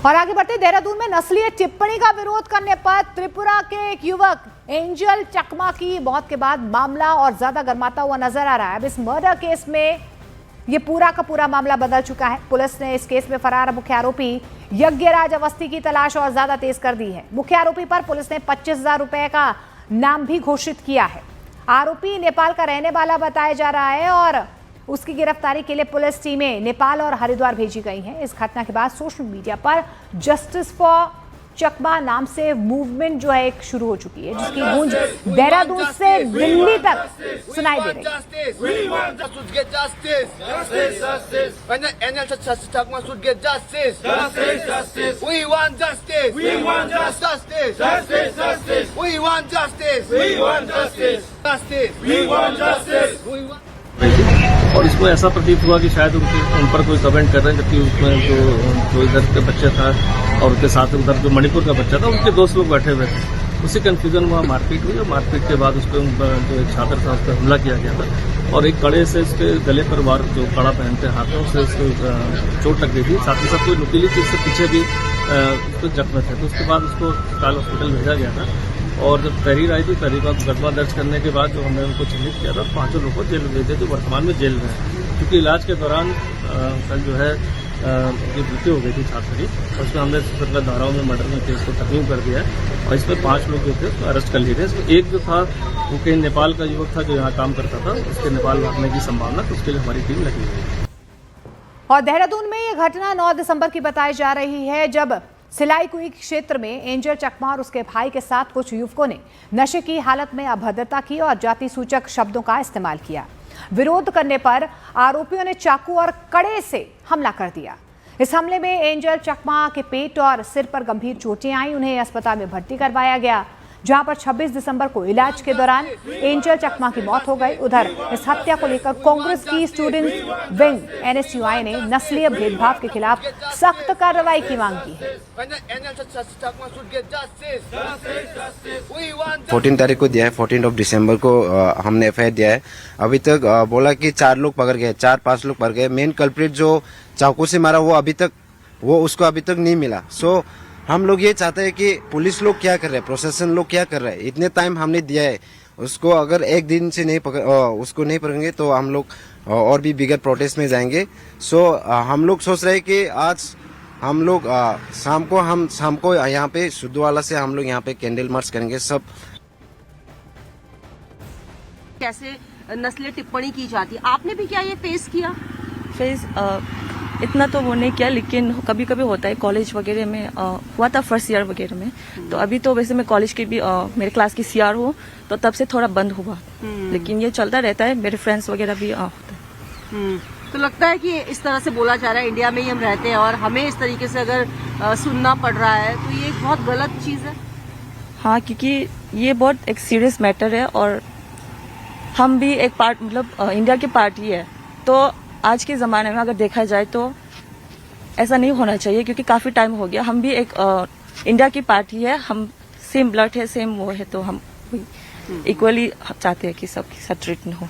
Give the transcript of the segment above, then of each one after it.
और आगे बढ़ते, देहरादून में नस्लीय टिप्पणी का विरोध करने पर त्रिपुरा के एक युवक एंजल चकमा की मौत के बाद मामला और ज्यादा गर्माता हुआ नजर आ रहा है। अब इस मर्डर केस में ये पूरा का पूरा मामला बदल चुका है। पुलिस ने इस केस में फरार मुख्य आरोपी यज्ञराज अवस्थी की तलाश और ज्यादा तेज कर दी है। मुख्य आरोपी पर पुलिस ने 25,000 रुपए का नाम भी घोषित किया है। आरोपी नेपाल का रहने वाला बताया जा रहा है और उसकी गिरफ्तारी के लिए पुलिस टीमें नेपाल और हरिद्वार भेजी गई हैं। इस घटना के बाद सोशल मीडिया पर जस्टिस फॉर चकमा नाम से मूवमेंट जो है एक शुरू हो चुकी है, जिसकी गूंज देहरादून से दिल्ली तक सुनाई दे रही है। और इसको ऐसा प्रतीत हुआ कि शायद उन पर कोई कमेंट कर रहे हैं, जबकि उसमें जो इधर के बच्चे था और उसके साथ उधर जो मणिपुर का बच्चा था, उनके दोस्त लोग बैठे हुए थे। उसी कंफ्यूजन में मारपीट हुई और मारपीट के बाद उसको जो एक छात्र था उस पर हमला किया गया था और एक कड़े से उसके गले पर वार, जो कड़ा पहनते हाथों से उसको चोट लग गई थी। साथ ही साथ कोई नुकीली चीज से पीछे भी उसको जख्म थे। तो उसके बाद उसको अस्पताल हॉस्पिटल भेजा गया था और जब तहरीर आई थी, तहरीर का मुकदमा दर्ज करने के बाद जो हमने उनको चिन्हित किया था, 5 लोगों को जेल भेजे, जो वर्तमान में जेल में है। क्योंकि इलाज के दौरान कल जो है ये मृत्यु हो गई थी छात्र की, और उसमें हमने 17 धाराओं में मर्डर में केस को तरमीम कर दिया है और इसमें 5 लोग जो थे उसको अरेस्ट कर लिए थे। इसमें एक जो था वो कहीं नेपाल का युवक था जो यहाँ काम करता था, उसके नेपाल भागने की संभावना, तो उसके लिए हमारी टीम लगी हुई है। और देहरादून में ये घटना 9 दिसंबर की बताई जा रही है, जब सिलाईकुई क्षेत्र में एंजल चकमा और उसके भाई के साथ कुछ युवकों ने नशे की हालत में अभद्रता की और जाति सूचक शब्दों का इस्तेमाल किया। विरोध करने पर आरोपियों ने चाकू और कड़े से हमला कर दिया। इस हमले में एंजल चकमा के पेट और सिर पर गंभीर चोटें आई। उन्हें अस्पताल में भर्ती करवाया गया, जहां पर 26 दिसंबर को इलाज के दौरान एंजल चकमा की मौत हो गई। उधर इस हत्या को लेकर कांग्रेस की स्टूडेंट विंग NSUI ने नस्लीय भेदभाव के खिलाफ सख्त कार्रवाई की मांग की है। 14 तारीख को दिया है, 14 दिसंबर को हमने FIR दिया है। अभी तक बोला कि 4 लोग पकड़ गए, 4-5 लोग पकड़ गए। मेन कल्प्रिट जो चाकू से मारा वो उसको अभी तक नहीं मिला। सो हम लोग ये चाहते हैं कि पुलिस लोग क्या कर रहे हैं, प्रोसेसन लोग क्या कर रहे हैं। इतने टाइम हमने दिया है उसको, अगर एक दिन से उसको नहीं पकड़ेंगे तो हम लोग और भी बिगर प्रोटेस्ट में जाएंगे। सो हम लोग सोच रहे हैं कि आज हम लोग शाम को यहाँ पे सुद्धवाला से हम लोग यहाँ पे कैंडल मार्च करेंगे। सब कैसे नस्लीय टिप्पणी की जाती है, आपने भी क्या ये फेस किया? इतना तो वो नहीं किया, लेकिन कभी कभी होता है कॉलेज वगैरह में हुआ था, फर्स्ट ईयर वगैरह में। तो अभी तो वैसे मैं कॉलेज की भी मेरे क्लास की CR हूँ, तो तब से थोड़ा बंद हुआ, लेकिन ये चलता रहता है। मेरे फ्रेंड्स वगैरह भी होते हैं। तो लगता है कि इस तरह से बोला जा रहा है, इंडिया में ही हम रहते हैं और हमें इस तरीके से अगर सुनना पड़ रहा है तो ये एक बहुत गलत चीज है। हाँ, क्योंकि ये बहुत एक सीरियस मैटर है और हम भी एक पार्ट, मतलब इंडिया की पार्ट ही है। तो आज के ज़माने में अगर देखा जाए तो ऐसा नहीं होना चाहिए, क्योंकि काफ़ी टाइम हो गया। हम भी एक इंडिया की पार्टी है, हम सेम ब्लड है, सेम वो है, तो हम इक्वली चाहते हैं कि सबके साथ ट्रीट हो।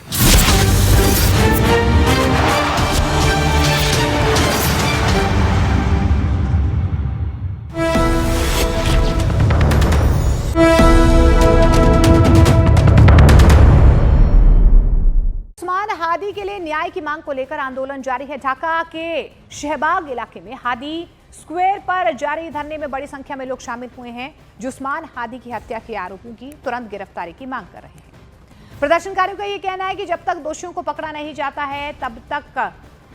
हादी के लिए न्याय की मांग को लेकर आंदोलन जारी है। ढाका के शहबाग इलाके में हादी स्क्वायर पर जारी धरने में बड़ी संख्या में लोग शामिल हुए हैं, जो उस्मान हादी की हत्या के आरोपियों की तुरंत गिरफ्तारी की मांग कर रहे हैं। प्रदर्शनकारियों का यह कहना है कि जब तक दोषियों को पकड़ा नहीं जाता है, तब तक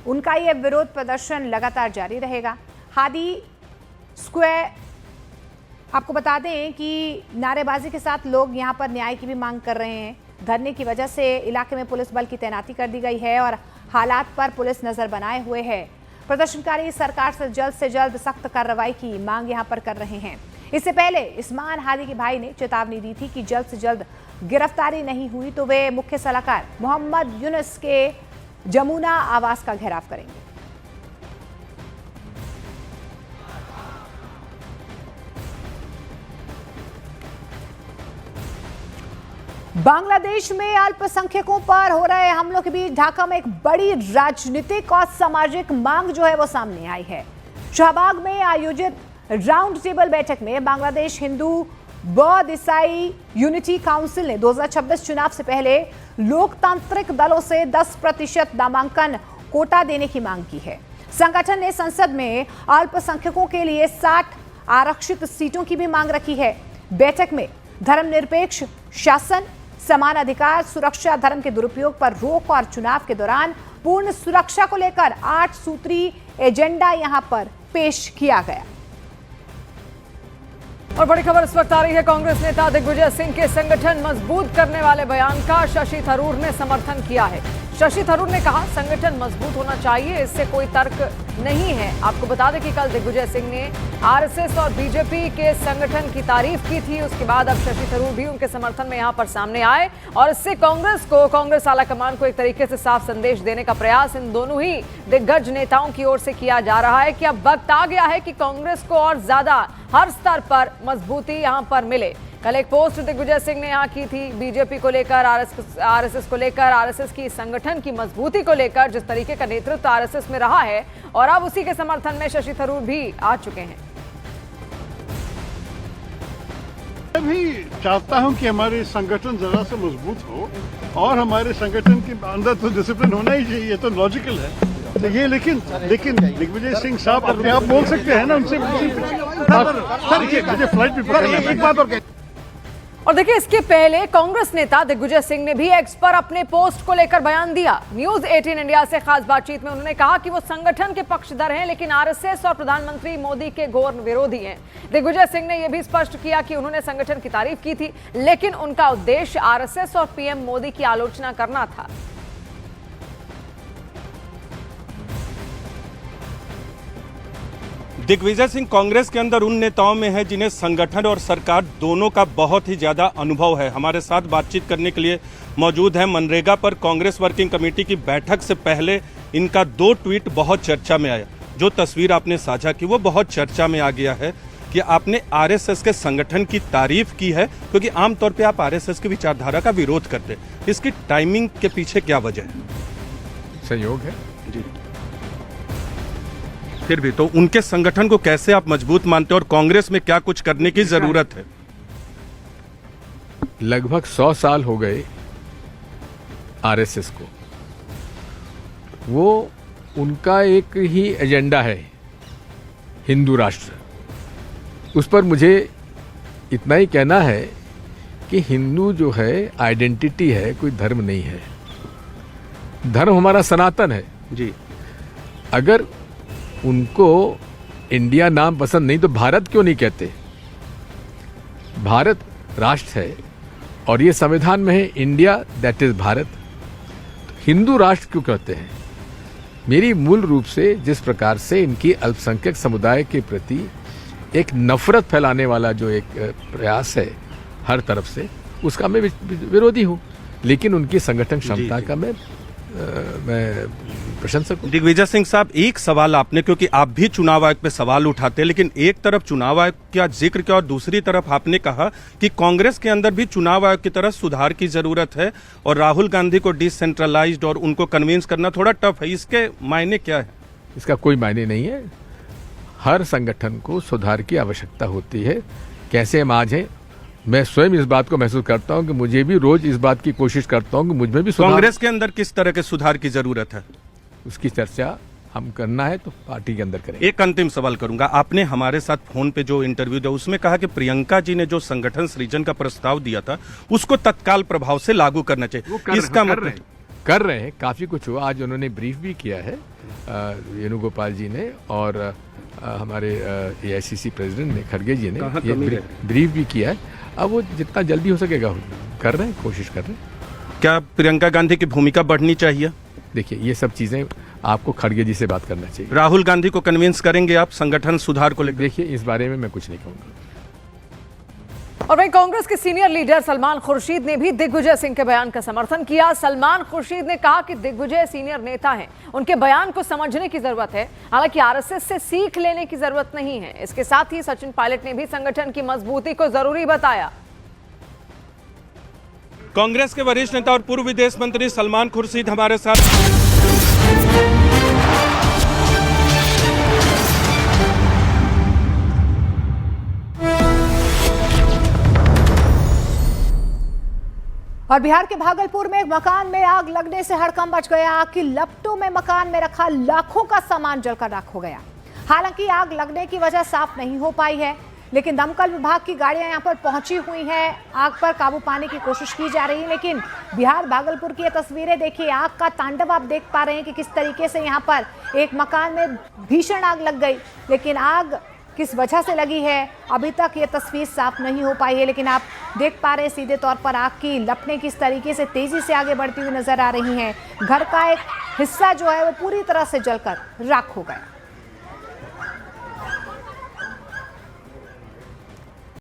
उनका यह विरोध प्रदर्शन लगातार जारी रहेगा। हादी स्क्वायर, आपको बता दें कि नारेबाजी के साथ लोग यहां पर न्याय की भी मांग कर रहे हैं। धरने की वजह से इलाके में पुलिस बल की तैनाती कर दी गई है और हालात पर पुलिस नजर बनाए हुए है। प्रदर्शनकारी सरकार से जल्द सख्त कार्रवाई की मांग यहां पर कर रहे हैं। इससे पहले उस्मान हादी के भाई ने चेतावनी दी थी कि जल्द से जल्द गिरफ्तारी नहीं हुई तो वे मुख्य सलाहकार मोहम्मद यूनुस के जमुना आवास का घेराव करेंगे। बांग्लादेश में अल्पसंख्यकों पर हो रहे हमलों के बीच ढाका में एक बड़ी राजनीतिक और सामाजिक मांग जो है वो सामने आई है। शाहबाग में आयोजित राउंड टेबल बैठक में बांग्लादेश हिंदू बौद्ध ईसाई यूनिटी काउंसिल ने 2026 चुनाव से पहले लोकतांत्रिक दलों से 10% नामांकन कोटा देने की मांग की है। संगठन ने संसद में अल्पसंख्यकों के लिए 60 आरक्षित सीटों की भी मांग रखी है। बैठक में धर्मनिरपेक्ष शासन, समान अधिकार, सुरक्षा, धर्म के दुरुपयोग पर रोक और चुनाव के दौरान पूर्ण सुरक्षा को लेकर 8 सूत्री एजेंडा यहां पर पेश किया गया। और बड़ी खबर इस वक्त आ रही है। कांग्रेस नेता दिग्विजय सिंह के संगठन मजबूत करने वाले बयान का शशि थरूर ने समर्थन किया है। शशि थरूर ने कहा, संगठन मजबूत होना चाहिए, इससे कोई तर्क नहीं है। आपको बता दें कि कल दिग्विजय सिंह ने आरएसएस और बीजेपी के संगठन की तारीफ की थी। उसके बाद अब शशि थरूर भी उनके समर्थन में यहां पर सामने आए और इससे कांग्रेस आलाकमान को एक तरीके से साफ संदेश देने का प्रयास इन दोनों ही दिग्गज नेताओं की ओर से किया जा रहा है कि अब वक्त आ गया है कि कांग्रेस को और ज्यादा हर स्तर पर मजबूती यहां पर मिले। कल एक पोस्ट दिग्विजय सिंह ने यहां की थी बीजेपी को लेकर, आरएसएस को लेकर, आरएसएस की संगठन की मजबूती को लेकर, जिस तरीके का नेतृत्व आरएसएस में रहा है, और अब उसी के समर्थन में शशि थरूर भी आ चुके हैं। मैं भी चाहता हूं कि हमारे संगठन जरा से मजबूत हो और हमारे संगठन के अंदर तो डिसिप्लिन होना ही चाहिए, तो लॉजिकल है। तो ये लेकिन दिग्विजय सिंह साहब अपने आप बोल सकते हैं ना, उनसे मुझे फ्लाइट भी पकड़ना है। एक बात और देखिए, इसके पहले कांग्रेस नेता दिग्विजय सिंह ने भी एक्स पर अपने पोस्ट को लेकर बयान दिया। न्यूज 18 इंडिया से खास बातचीत में उन्होंने कहा कि वो संगठन के पक्षधर हैं, लेकिन आरएसएस और प्रधानमंत्री मोदी के घोर विरोधी हैं। दिग्विजय सिंह ने यह भी स्पष्ट किया कि उन्होंने संगठन की तारीफ की थी, लेकिन उनका उद्देश्य आरएसएस और पीएम मोदी की आलोचना करना था। दिग्विजय सिंह कांग्रेस के अंदर उन नेताओं में है जिन्हें संगठन और सरकार दोनों का बहुत ही ज़्यादा अनुभव है। हमारे साथ बातचीत करने के लिए मौजूद है। मनरेगा पर कांग्रेस वर्किंग कमेटी की बैठक से पहले इनका 2 ट्वीट बहुत चर्चा में आया। जो तस्वीर आपने साझा की वो बहुत चर्चा में आ गया है कि आपने आरएसएस के संगठन की तारीफ की है, क्योंकि आमतौर पर आप आरएसएस की विचारधारा का विरोध करते। इसकी टाइमिंग के पीछे क्या वजह है? सहयोग है जी। फिर भी तो उनके संगठन को कैसे आप मजबूत मानते हैं और कांग्रेस में क्या कुछ करने की जरूरत है? लगभग 100 साल हो गए आरएसएस को। वो उनका एक ही एजेंडा है, हिंदू राष्ट्र। उस पर मुझे इतना ही कहना है कि हिंदू जो है आइडेंटिटी है, कोई धर्म नहीं है। धर्म हमारा सनातन है जी। अगर उनको इंडिया नाम पसंद नहीं तो भारत क्यों नहीं कहते? भारत राष्ट्र है और ये संविधान में है, India that is Bharat. Hindu राष्ट्र क्यों कहते हैं? मेरी मूल रूप से जिस प्रकार से इनकी अल्पसंख्यक समुदाय के प्रति एक नफरत फैलाने वाला जो एक प्रयास है हर तरफ से, उसका मैं विरोधी हूँ, लेकिन उनकी संगठन क्षमता का मैं प्रशंसक हूं। दिग्विजय सिंह साहब, एक सवाल आपने, क्योंकि आप भी चुनाव आयोग पे सवाल उठाते हैं, लेकिन एक तरफ चुनाव आयोग का जिक्र किया और दूसरी तरफ आपने कहा कि कांग्रेस के अंदर भी चुनाव आयोग की तरह सुधार की जरूरत है और राहुल गांधी को डिसेंट्रलाइज्ड और उनको कन्विंस करना थोड़ा टफ है। इसके मायने क्या है? इसका कोई मायने नहीं है। हर संगठन को सुधार की आवश्यकता होती है। कैसे हम आज हैं, मैं स्वयं इस बात को महसूस करता हूं कि मुझे भी रोज इस बात की कोशिश करता हूं कि मुझ में भी सुधार। कांग्रेस के अंदर किस तरह के सुधार की जरूरत है, उसकी चर्चा हम करना है तो पार्टी के अंदर करेंगे। एक अंतिम सवाल करूंगा। आपने हमारे साथ फोन पे जो इंटरव्यू दिया उसमें कहा कि प्रियंका जी ने जो संगठन सृजन का प्रस्ताव दिया था उसको तत्काल प्रभाव से लागू करना चाहिए। इसका मतलब कर रहे हैं, काफी कुछ हुआ। आज उन्होंने ब्रीफ भी किया है वेणुगोपाल जी ने और हमारे एआईसीसी प्रेसिडेंट ने, खड़गे जी ने ये ब्रीफ भी किया है। अब वो जितना जल्दी हो सकेगा कर रहे हैं, कोशिश कर रहे हैं। क्या प्रियंका गांधी की भूमिका बढ़नी चाहिए? देखिए, ये सब चीजें आपको खड़गे जी से बात करना चाहिए। राहुल गांधी को कन्विंस करेंगे आप संगठन सुधार को लेकर? देखिए, इस बारे में मैं कुछ नहीं कहूंगा। और वहीं कांग्रेस के सीनियर लीडर सलमान खुर्शीद ने भी दिग्विजय सिंह के बयान का समर्थन किया। सलमान खुर्शीद ने कहा कि दिग्विजय सीनियर नेता हैं, उनके बयान को समझने की जरूरत है, हालांकि आरएसएस से सीख लेने की जरूरत नहीं है। इसके साथ ही सचिन पायलट ने भी संगठन की मजबूती को जरूरी बताया। कांग्रेस के वरिष्ठ नेता और पूर्व विदेश मंत्री सलमान खुर्शीद हमारे साथ। और बिहार के भागलपुर में एक मकान में आग लगने से हड़कंप मच गया। आग की लपटों में मकान में रखा लाखों का सामान जलकर राख हो गया। हालांकि आग लगने की वजह साफ नहीं हो पाई है, लेकिन दमकल विभाग की गाड़ियां यहां पर पहुंची हुई हैं। आग पर काबू पाने की कोशिश की जा रही है, लेकिन बिहार भागलपुर की ये तस्वीरें देखिए, आग का तांडव आप देख पा रहे हैं कि किस तरीके से यहां पर एक मकान में भीषण आग लग गई। लेकिन आग किस वजह से लगी है अभी तक ये तस्वीर साफ नहीं हो पाई है, लेकिन आप देख पा रहे हैं सीधे तौर पर आग की लपटें किस तरीके से तेजी से आगे बढ़ती हुई नजर आ रही हैं। घर का एक हिस्सा जो है वो पूरी तरह से जलकर राख हो गया।